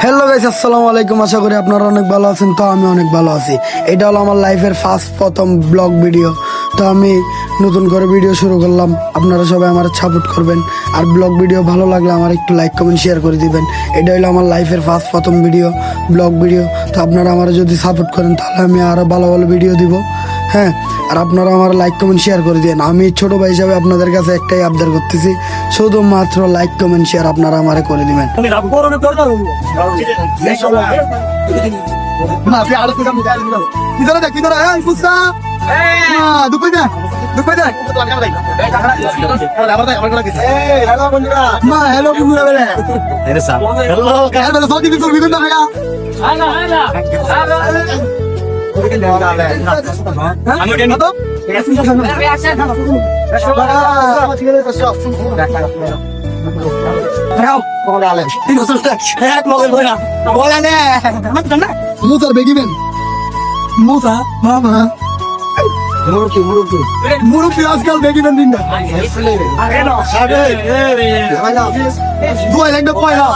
Hello guys, আসসালামু আলাইকুম। আশা করি আপনারা অনেক ভালো আছেন। তো আমি অনেক ভালো আছি। এটা হলো আমার লাইফের প্রথম ব্লগ ভিডিও। তো আমি নতুন করে ভিডিও শুরু করলাম। আপনারা সবাই আমার সাপোর্ট করবেন, আর ব্লগ ভিডিও ভালো লাগলে আমার একটু লাইক কমেন্ট শেয়ার করে দিবেন। এটা হলো আমার লাইফের প্রথম ভিডিও, ব্লগ ভিডিও। তো আপনারা আমার যদি সাপোর্ট করেন তাহলে আমি আরো ভালো ভালো ভিডিও দিব। হ্যাঁ, আর আপনারা আমার লাইক কমেন্ট শেয়ার করে দিন। আমি ছোট ভাই হিসাবে আপনাদের কাছে একটাই আবদার করতেছি, শুধুমাত্র লাইক কমেন্ট শেয়ার আপনারা আমারে করে দিবেন। মুসার বেগিবেন মুসা মামা মুরুব্বি আজকাল বেগিবেন দিন না দুয়াই লাগবে পয়লা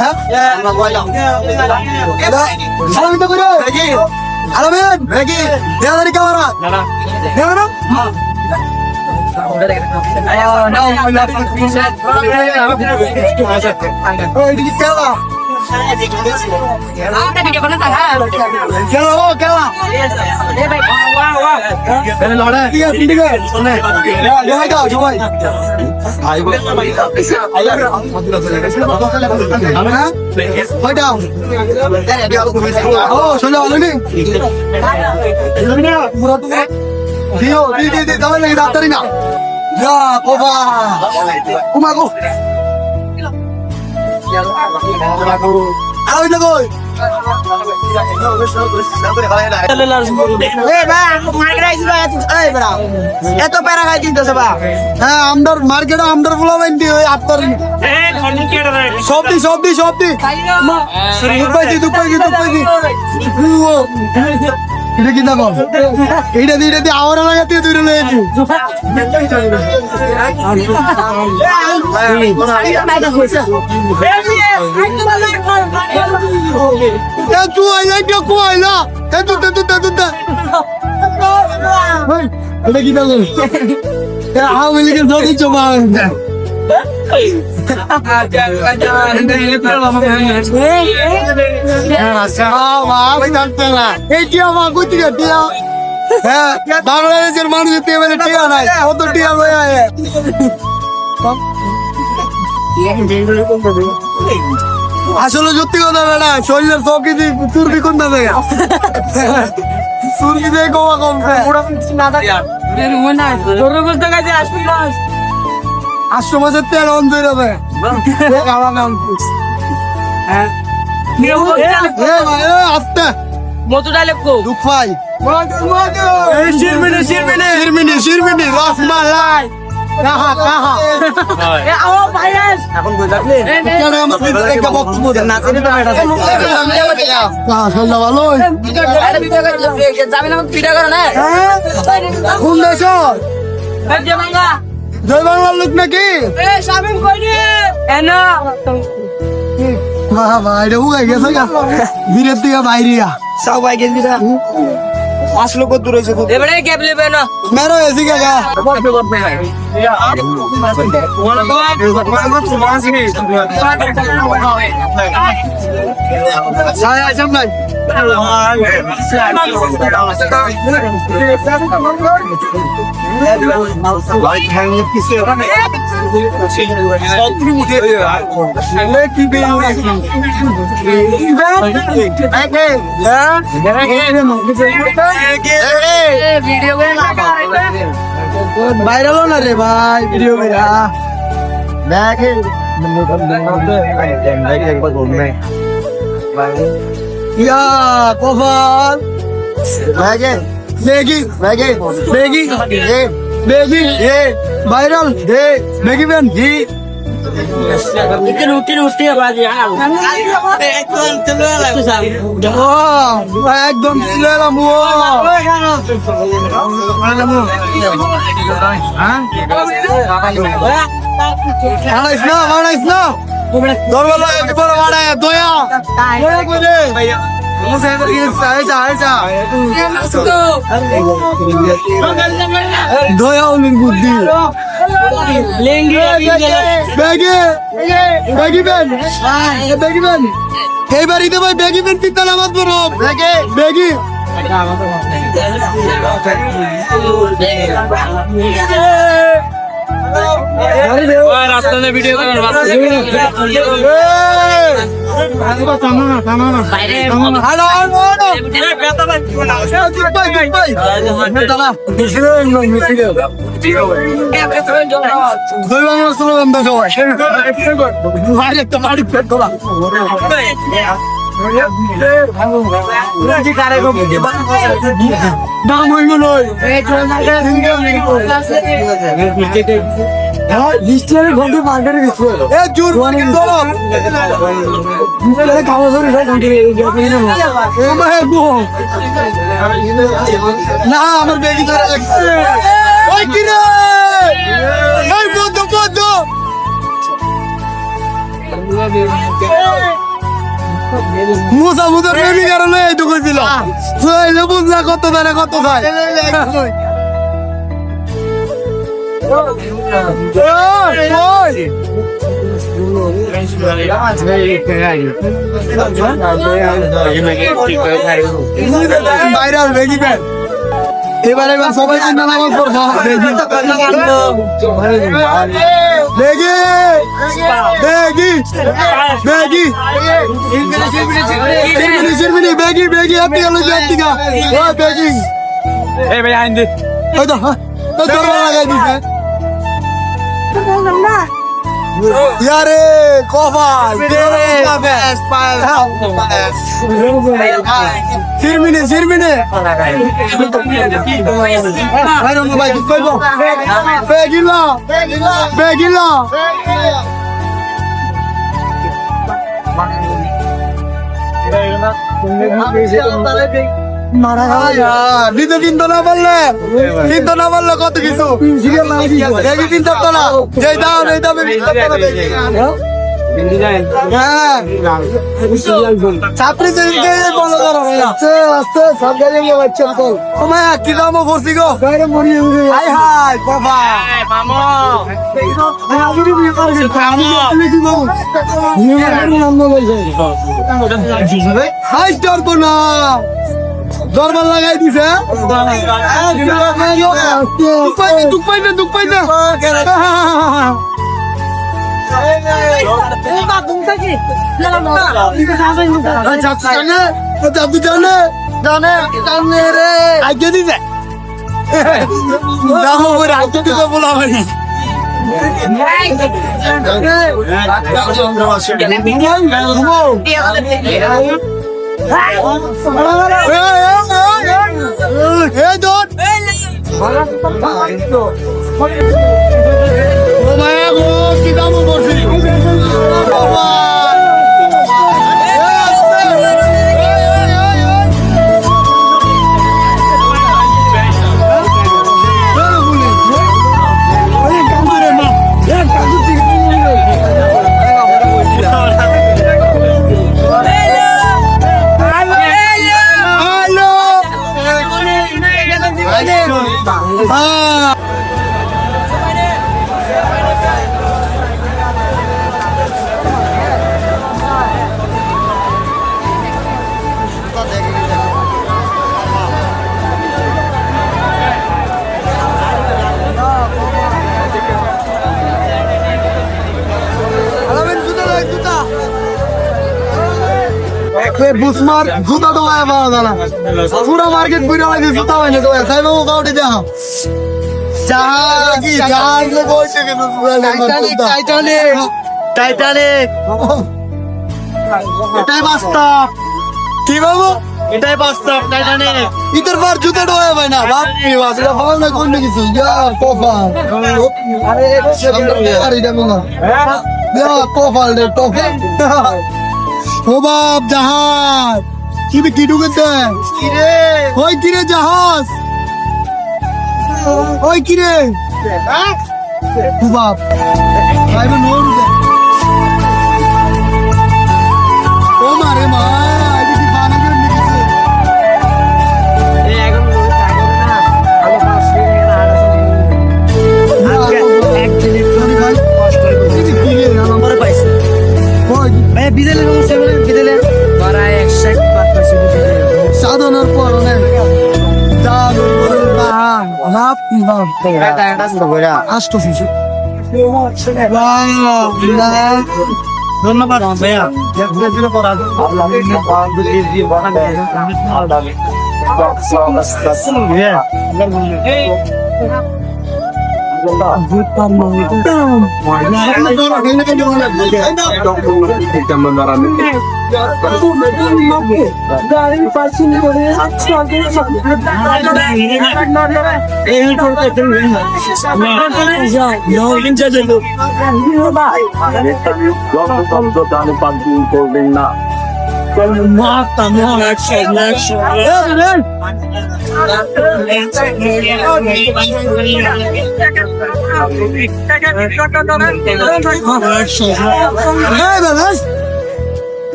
হ্যাঁ সালামিটা করে আলামিন বেগি দেওয়ারি ক্যামেরা না এত প্যারা খাই দিতেছে বা হ্যাঁ আমদার মার্কেটে আমদার ফুলাবেন দি ওই আপনার সবদি সবদি সবদি দুপাইছি এটা কি দেখো এইটা দিয়ে আওয়ার লাগাতে তুই রয়েছি তুই আইলা কেউ কুয়াইলা এটা কি দেখো আওয়ামী লীগের সদস্য বাংলাদেশের মানুষের টিয়া নাই অত টিয়া আসলে সত্যি কথা বেড়া শরীরের সব কিছু চুরবি কোন না যায় চুরবি দিয়ে গোয়া কমছে আশ্রমাসের তেল অন তৈরি হবে আস্তে মতো ডাইলে কো দুঃখ পাই শিরমিনি রসমালাই কাহা এ আও ভাইয়াস এখন কই যাবি কেন আমার একটা বক্তব্য দেন না চিনি তো এটা কাহা সল্লা ভালো যাবেন আমাকে পিটা করে না কোন দেশ জয় বাংলার লোক নাকি এ শামিম কই রে এনা বাবা এটা উগাই গেছে গা বীরের দিকে বাইরিয়া সবাই গেছি না আসলো কত দূর হয়েছে এবারে গ্যাপ নেবে না মেরো এসি গা ভাইরাল না রে ভাই ভিডিও মেরা দেখে ইয়া কফাল বেগে ভাইরাল বেগি বেন জি উঠতে বাজে একদম বাড়াইস না দরবার দয়া দয়া অনেক বুদ্ধি ব্যাগে ব্যাগিবেন ব্যাগিবেন এই বাড়িতে ভাই ব্যাগিবেন পিত্তা নামাজ পড়ো ব্যাগি রাস্তাতে ভিডিও করেন না আমার বেগি ধরে ওই কি রে এই বন্ধ বন্ধ মুসা মুসার প্রেমী কারণে এই তো কইছিল বুঝলা কত দানে কত খায় ভাইরাল বেগি ব্যান এবারে সবাই চিন্তা নামাজ পড়া বেগি বেগি বেগি শিরমিনি বেগি বেগি আপনি গেল জাতিকা ও বেগি এই ভাই আইন দে ওই তো তো দরবার লাগাই দিছে ইয়ারে কপাল শিরমিনি শিরমিনি ভাই কইব বেগিলা বেগিলা মারা গেল কিন্তু না বললে কত কিছু দেখি কিন্তু না যে দাম এই দামে ছাত্রী বন্ধ করো আস্তে আস্তে সব গাড়ি বাচ্চা বল তোমায় কি দাম করছি গো বাইরে মরি হাই হাই বাবা মামা হাই করবো না দরবার লাগাই দিছে দুঃখ পাই না জানে রে আগে দিছে আগে দিতে বলা হয়নি কি দাম করছি বুসমার জুতা তো আয়া পাওয়া যায় না পুরা মার্কেট ঘুরে লাগে জুতা হয় না তো সাই বাবু কাউটি দেখা জাহাজ জাহাজ में বসে কিন্তু টাইটানিক টাইটানিক এটাই বাস্তব কি বাবু এটাই বাস্তব টাইটানিক ইতর বার জুতা ডোয়া হয় না বাপ রে বাপ এটা ভালো না কোন কিছু ইয়া কফা আরে আরে এটা মনে ইয়া কফা রে টফা ও বাপ জাহাজ কি ঢুকেছে ওই কিরে জাহাজ ওই কিরে ও বাপ ভাই নো ও মারে সাধনার পর অনেক ধন্যবাদ ভাইয়া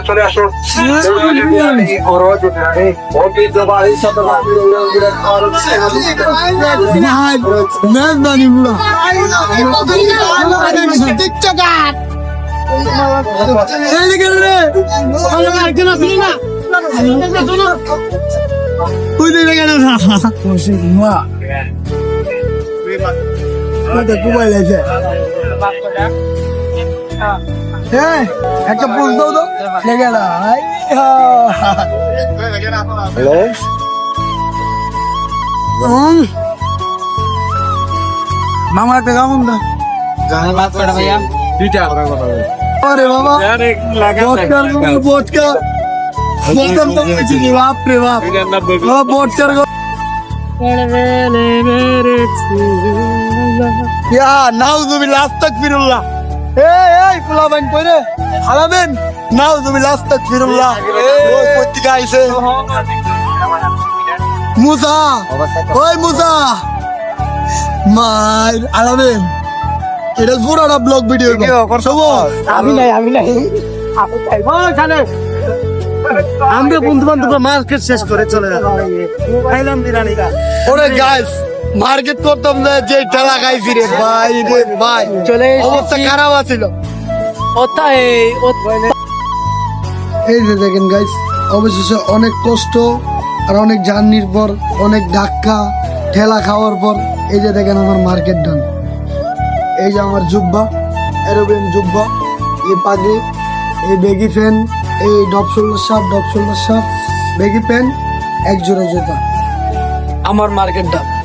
চলে আসুন একটা পুষ দাও তো লেগে না মামা একটা কেমন দা আরে বাবা বোটকা প্রথম তো বুঝিনি বাপ রে বাপ বোটকার নাউজুবিল্লাহ আস্তাগফিরুল্লাহ এই ফুলাবেন কইরে হালাবেন নাউজুবিল্লাহ আস্তাগফিরুল্লাহ ওই পত্রিকা আইছে মুসা ওই মুসা মার হালাবেন এটা পুরাটা ব্লগ ভিডিও আমি নাই আমরা বন্ধু বান্ধব মার্কেট শেষ করে চলে খাইলাম বিরিয়ানিটা ওরে গাইস মার্কেট করতাম যে ঠেলা খাইছি রে ভাই চলে অবস্থা খারাপ আছিল এই যে দেখেন গাইস অবশেষে অনেক কষ্ট আর অনেক জার্নির পর অনেক ধাক্কা ঠেলা খাওয়ার পর এই যে দেখেন আমার মার্কেট ডান এই যে আমার জুব্বা এরোপ্লেন জুব্বা এই পাগড়ি এই বেগি ফ্যান এই depth shoulder shirt baggy pant এক জোড়া জুতা আমার মার্কেট ডান